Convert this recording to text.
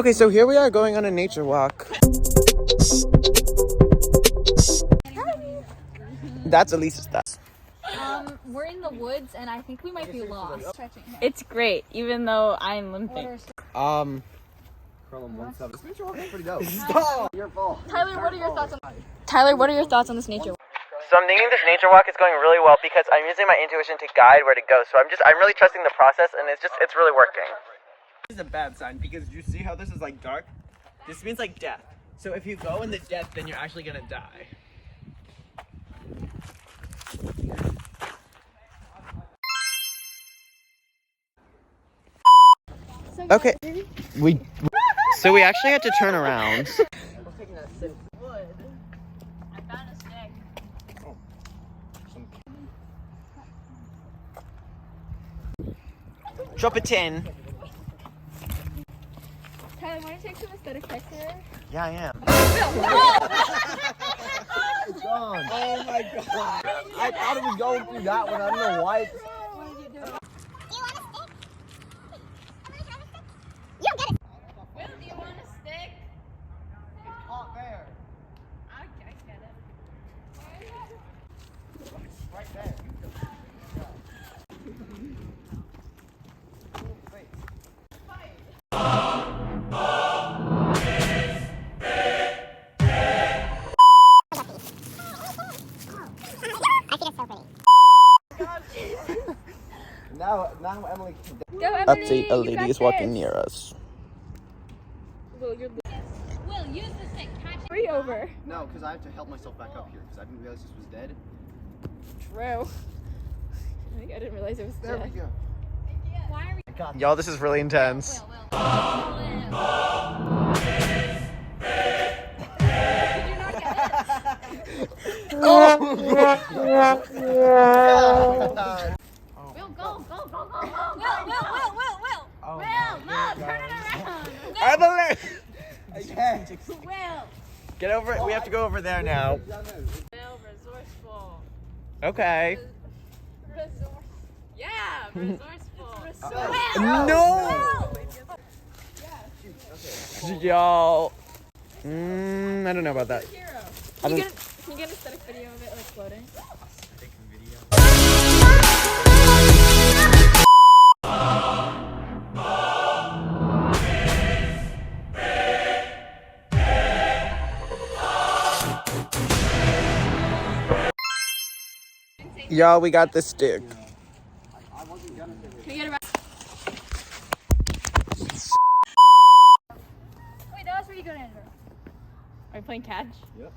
Okay, so here we are going on a nature walk. That's Elisa's thoughts. We're in the woods and I think we might be lost. It's great, even though I'm limping. This nature walk is pretty dope. Tyler, what are your thoughts on Tyler, what are your thoughts on this nature walk? So I'm thinking this nature walk is going really well because I'm using my intuition to guide where to go. So I'm really trusting the process, and it's really working. This is a bad sign because you see how this is like dark? This means like death. So if you go in the death, then you're actually gonna die. Okay, so we actually had to turn around. I found a stick. Drop a 10. Tyler, want to take some aesthetic pics here? Yeah, I am. It's gone. Oh my god. I thought it was going through that one. I don't know why. Will, do you want a stick? It's caught there. I get it. Right there. Now Emily can Go, Emily. Update, a lady is walking near us. Will, use the stick. Catch it. Hurry over. No, because I have to help myself back up here because I didn't realize this was dead. True. I didn't realize it was There we go. Why are we... Y'all, this is really intense. Will, go. Will. Will, no, turn it around. Emily! Okay. Will. Get over it. We have to go over there now. Will, resourceful. Okay. Resourceful. No! Y'all. I don't know about that. Can you get an aesthetic video of it like floating? Y'all, we got the stick. Can you get it back? Wait, that was pretty good, Andrew. Are we playing catch? Yep.